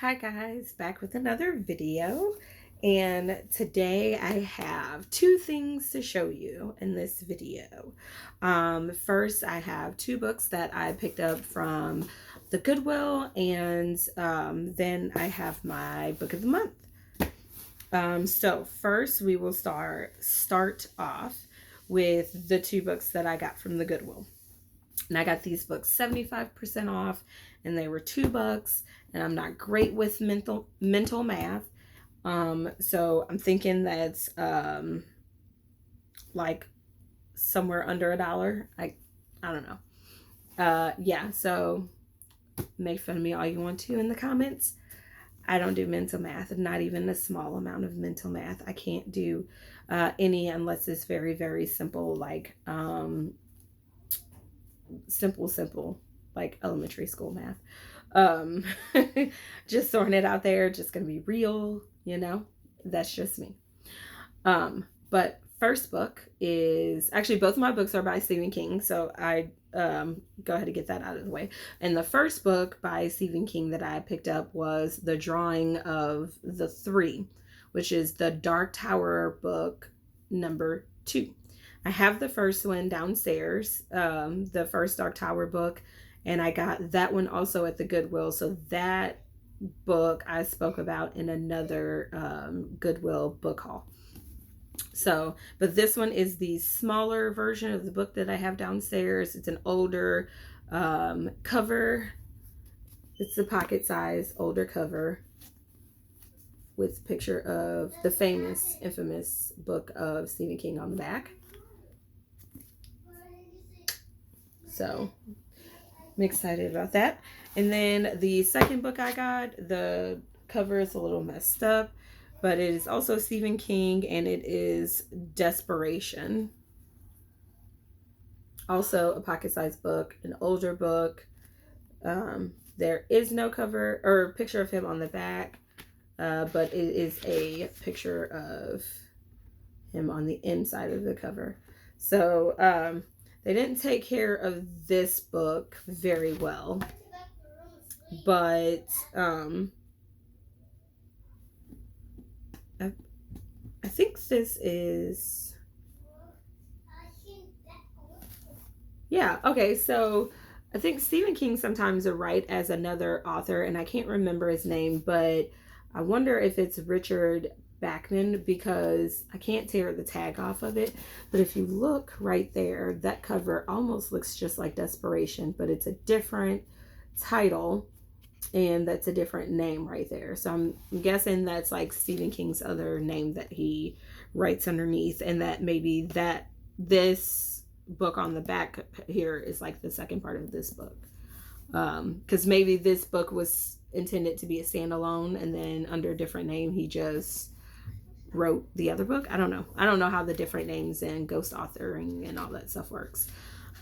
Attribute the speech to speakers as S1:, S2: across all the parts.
S1: Hi guys, back with another video, and today I have two things to show you in this video. First, I have two books that I picked up from the Goodwill, and then I have my book of the month. So first we will start off with the two books that I got from the Goodwill. And I got these books 75% off, and they were $2, and I'm not great with mental math. So I'm thinking that's like somewhere under $1. I don't know. Yeah, so make fun of me all you want to in the comments. I don't do mental math, not even a small amount of mental math. I can't do any unless it's very, very simple, like simple, like elementary school math. Um, just throwing it out there, just gonna be real, that's just me. But first book is actually both of my books are by Stephen King, so I go ahead and get that out of the way. And the first book by Stephen King that I picked up was The Drawing of the Three, which is the Dark Tower book number 2. I have the first one downstairs, the first Dark Tower book, and I got that one also at the Goodwill. So that book I spoke about in another Goodwill book haul. So, but this one is the smaller version of the book that I have downstairs. It's an older cover. It's the pocket size, older cover with a picture of the famous, infamous book of Stephen King on the back. So I'm excited about that. And then the second book I got, the cover is a little messed up, but it is also Stephen King, and it is Desperation. Also a pocket-sized book, an older book. There is no cover or picture of him on the back, but it is a picture of him on the inside of the cover. So they didn't take care of this book very well, but I think this is, yeah, okay, so I think Stephen King sometimes will write as another author, and I can't remember his name, but I wonder if it's Richard Bachman, because I can't tear the tag off of it. But if you look right there, that cover almost looks just like Desperation, but it's a different title, and that's a different name right there. So I'm guessing that's like Stephen King's other name that he writes underneath, and that maybe that this book on the back here is like the second part of this book, because maybe this book was intended to be a standalone, and then under a different name he just wrote the other book. I don't know how the different names and ghost authoring and all that stuff works.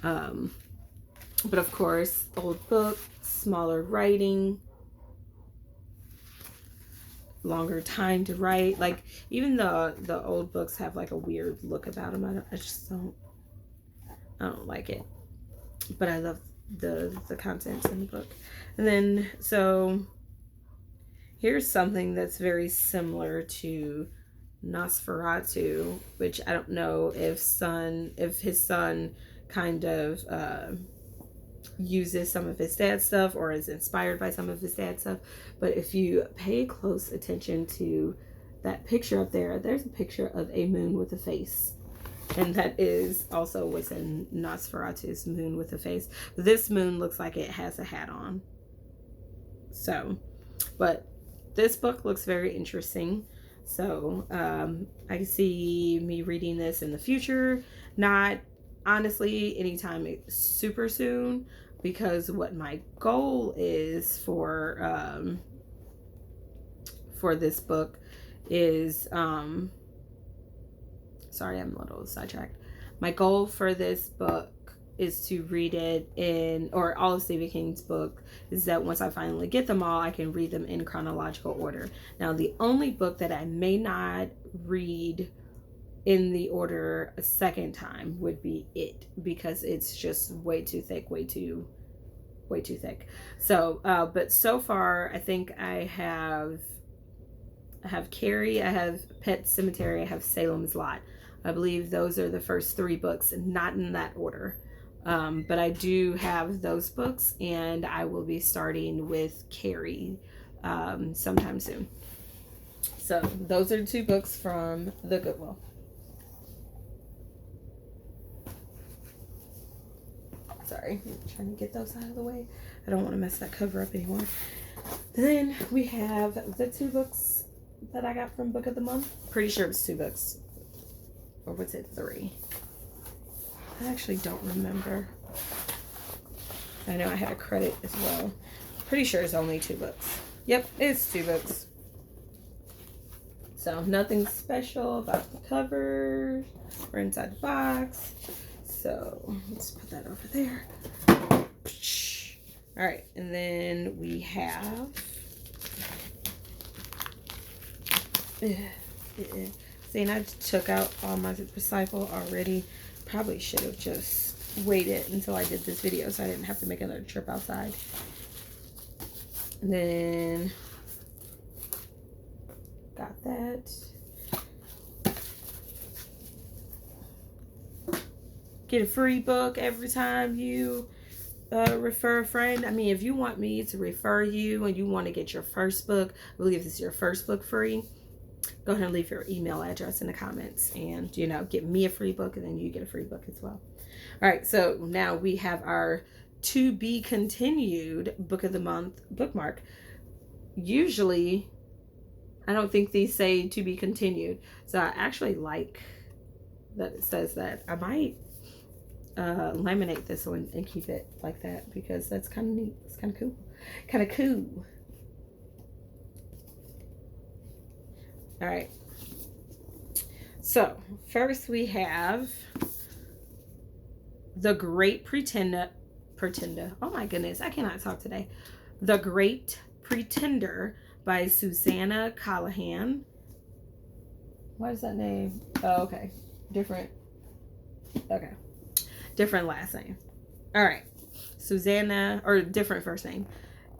S1: But of course, old book, smaller writing, longer time to write. Like, even the old books have like a weird look about them. I don't like it, but I love the contents in the book. And then, so here's something that's very similar to Nosferatu, which I don't know if his son kind of uses some of his dad's stuff or is inspired by some of his dad's stuff. But if you pay close attention to that picture up there, there's a picture of a moon with a face. And that is also what's in Nosferatu's moon with a face. This moon looks like it has a hat on. So, but this book looks very interesting. So I see me reading this in the future. Not honestly anytime super soon, because what my goal is for this book is sorry, I'm a little sidetracked. My goal for this book is to read it in, or all of Stephen King's book, is that once I finally get them all, I can read them in chronological order. Now, the only book that I may not read in the order a second time would be it, because it's just way too thick, way too way too thick. So, but so far, I think I have Carrie, I have Pet Cemetery, I have Salem's Lot. I believe those are the first 3 books, not in that order. But I do have those books, and I will be starting with Carrie sometime soon. So those are 2 books from the Goodwill. Sorry, I'm trying to get those out of the way. I don't want to mess that cover up anymore. Then we have the 2 books that I got from Book of the Month. Pretty sure it's 2 books. Or was it 3? I actually don't remember. I know I had a credit as well. Pretty sure it's only 2 books. Yep, it's 2 books. So nothing special about the covers or inside the box. So let's put that over there. All right, and then we have see, and I took out all my recycle already. Probably should have just waited until I did this video so I didn't have to make another trip outside. And then got that. Get a free book every time you refer a friend. I mean, if you want me to refer you and you want to get your first book, I believe this is your first book free, go ahead and leave your email address in the comments and, you know, get me a free book and then you get a free book as well. All right, so now we have our to be continued Book of the Month bookmark. Usually, I don't think these say to be continued. So I actually like that it says that. I might laminate this one and keep it like that because that's kind of neat. It's kind of cool. Kind of cool. All right. So first we have The Great Pretender. Oh my goodness, I cannot talk today. The Great Pretender by Susanna Callahan. What is that name? Oh, okay. Different last name. All right. Susanna, or different first name.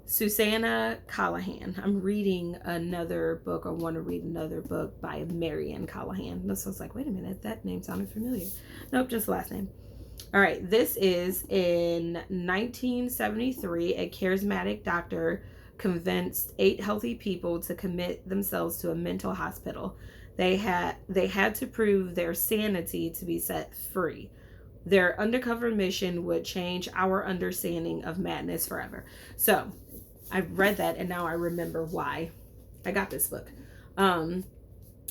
S1: Susanna Callahan. I'm reading another book, or want to read another book by Marian Callahan. This was like, wait a minute, that name sounded familiar. Nope, just last name. All right, this is in 1973. A charismatic doctor convinced 8 healthy people to commit themselves to a mental hospital. They had to prove their sanity to be set free. Their undercover mission would change our understanding of madness forever. So I read that and now I remember why I got this book.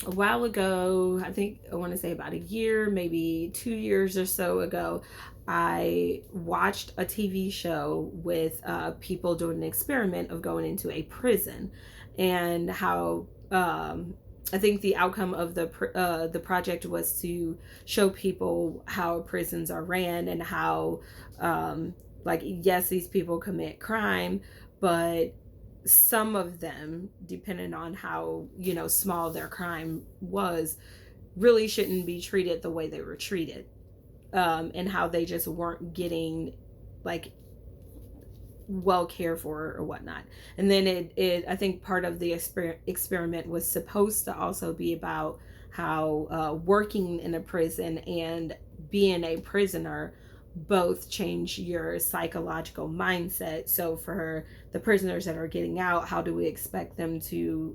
S1: A while ago, I think I want to say about a year, maybe 2 years or so ago, I watched a TV show with people doing an experiment of going into a prison, and how I think the outcome of the project was to show people how prisons are ran and how like, yes, these people commit crime, but some of them, depending on how, you know, small their crime was, really shouldn't be treated the way they were treated, and how they just weren't getting like well cared for or whatnot. And then it I think part of the experiment was supposed to also be about how working in a prison and being a prisoner both change your psychological mindset. So for the prisoners that are getting out, how do we expect them to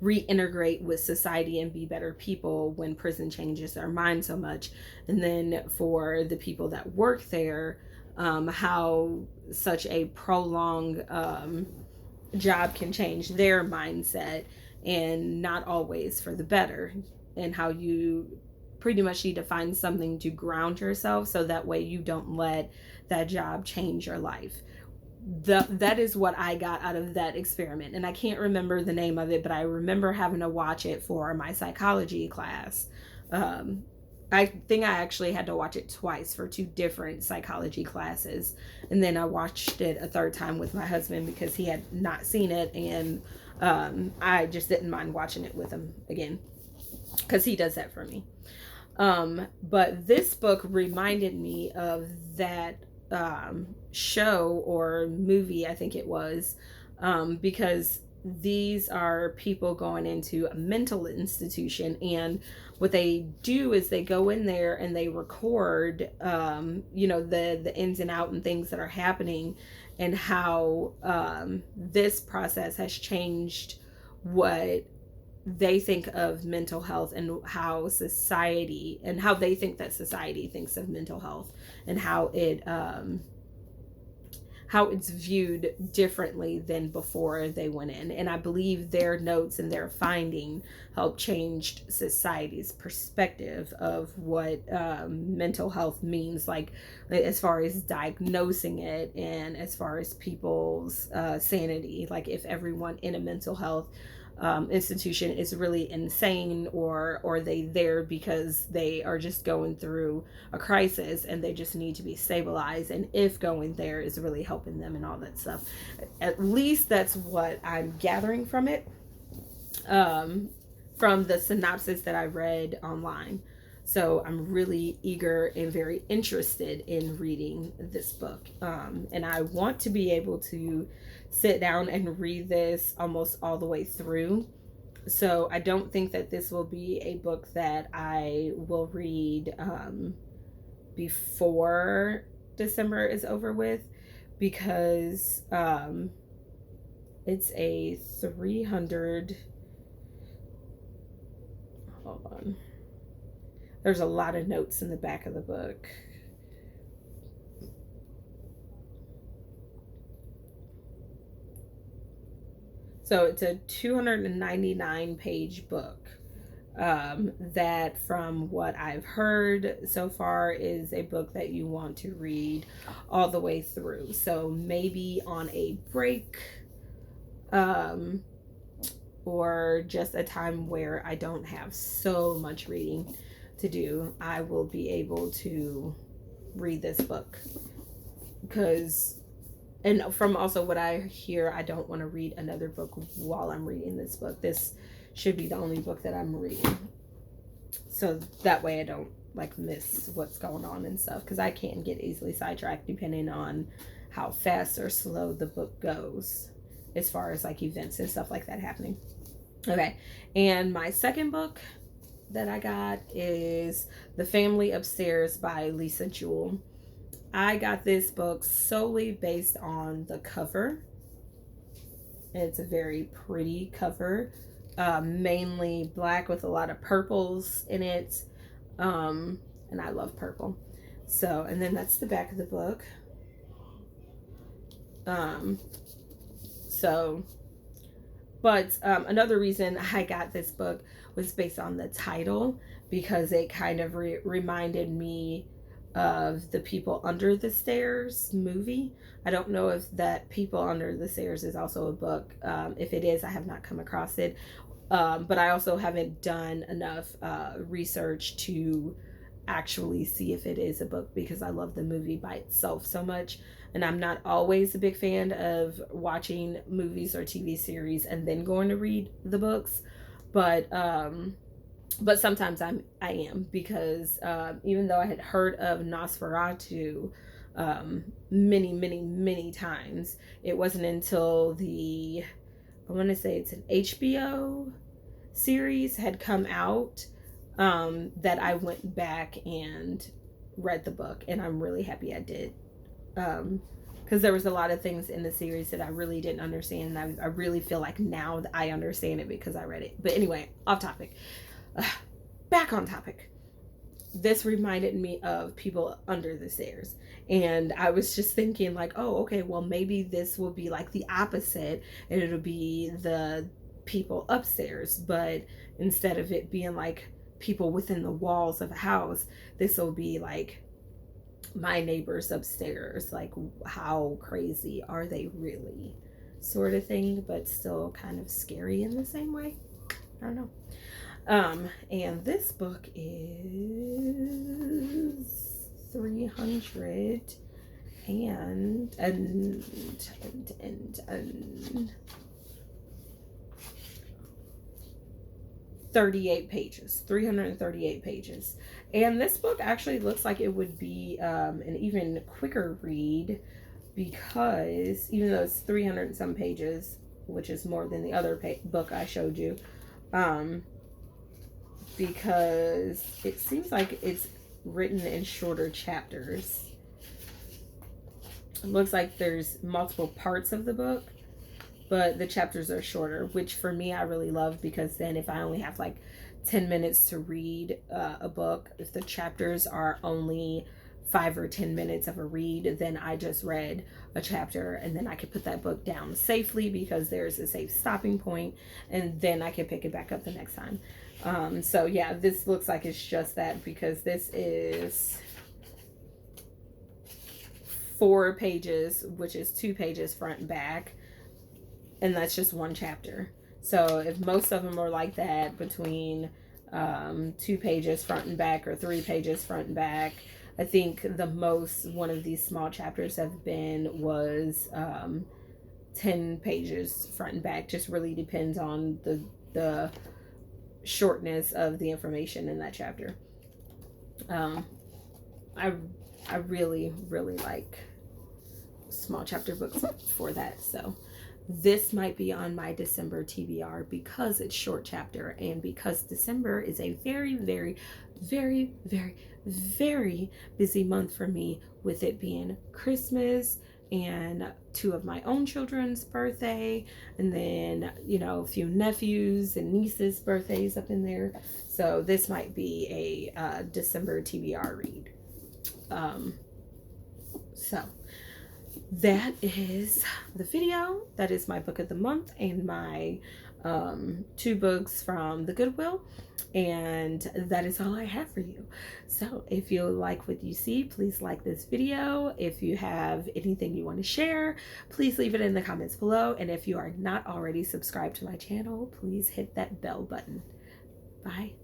S1: reintegrate with society and be better people when prison changes their mind so much? And then for the people that work there, how such a prolonged job can change their mindset, and not always for the better, and how you pretty much need to find something to ground yourself so that way you don't let that job change your life. That is what I got out of that experiment, and I can't remember the name of it, but I remember having to watch it for my psychology class. I think I actually had to watch it twice for 2 different psychology classes, and then I watched it a 3rd time with my husband because he had not seen it, and I just didn't mind watching it with him again because he does that for me. But this book reminded me of that show or movie, I think it was, because these are people going into a mental institution, and what they do is they go in there and they record, the ins and out and things that are happening, and how this process has changed what they think of mental health, and how they think that society thinks of mental health, and how it's viewed differently than before they went in. And I believe their notes and their finding helped change society's perspective of what mental health means, like as far as diagnosing it, and as far as people's sanity. Like if everyone in a mental health institution is really insane, or are they there because they are just going through a crisis and they just need to be stabilized, and if going there is really helping them and all that stuff. At least that's what I'm gathering from it, from the synopsis that I read online. So I'm really eager and very interested in reading this book, and I want to be able to sit down and read this almost all the way through. So I don't think that this will be a book that I will read before December is over with, because it's a 300. Hold on. There's a lot of notes in the back of the book. So it's a 299 page book, that, from what I've heard so far, is a book that you want to read all the way through. So maybe on a break, or just a time where I don't have so much reading to do, I will be able to read this book. And from also what I hear, I don't want to read another book while I'm reading this book. This should be the only book that I'm reading, so that way I don't miss what's going on and stuff, because I can get easily sidetracked depending on how fast or slow the book goes, as far as events and stuff like that happening. Okay, and my second book that I got is The Family Upstairs by Lisa Jewell. I got this book solely based on the cover. It's a very pretty cover, mainly black with a lot of purples in it, and I love purple. So, and then that's the back of the book. But another reason I got this book was based on the title, because it kind of reminded me of the People Under the Stairs movie. I don't know if that People Under the Stairs is also a book. If it is, I have not come across it. But I also haven't done enough research to actually see if it is a book, because I love the movie by itself so much. And I'm not always a big fan of watching movies or TV series and then going to read the books. But sometimes I am, because even though I had heard of Nosferatu many times, it wasn't until I want to say it's an HBO series had come out, that I went back and read the book, and I'm really happy I did, because there was a lot of things in the series that I really didn't understand, and I really feel like now that I understand it because I read it. But anyway, off topic. Back on topic. This reminded me of People Under the Stairs, and I was just thinking oh, okay, well, maybe this will be the opposite, and it'll be the people upstairs, but instead of it being people within the walls of a house, this will be my neighbors upstairs, how crazy are they really, sort of thing, but still kind of scary in the same way. I don't know. And this book is 300 and 38 pages, 338 pages. And this book actually looks like it would be an even quicker read, because even though it's 300 and some pages, which is more than the other book I showed you, because it seems like it's written in shorter chapters. It looks like there's multiple parts of the book, but the chapters are shorter, which for me I really love, because then if I only have like 10 minutes to read a book, if the chapters are only 5 or 10 minutes of a read, then I just read a chapter, and then I could put that book down safely because there's a safe stopping point, and then I can pick it back up the next time. So yeah, this looks like it's just that, because this is 4 pages, which is 2 pages front and back, and that's just one chapter. So if most of them are like that, between 2 pages front and back, or 3 pages front and back, I think the most one of these small chapters have been was 10 pages front and back. Just really depends on the shortness of the information in that chapter. I really like small chapter books for that. So this might be on my December TBR, because it's short chapter, and because December is a very, very, very, very, very busy month for me, with it being Christmas and 2 of my own children's birthday, and then, you know, a few nephews and nieces' birthdays up in there. So this might be a December TBR read. So that is the video. That is my book of the month, and my 2 books from the Goodwill, and that is all I have for you. So if you like what you see, please like this video. If you have anything you want to share, please leave it in the comments below, and if you are not already subscribed to my channel, please hit that bell button. Bye.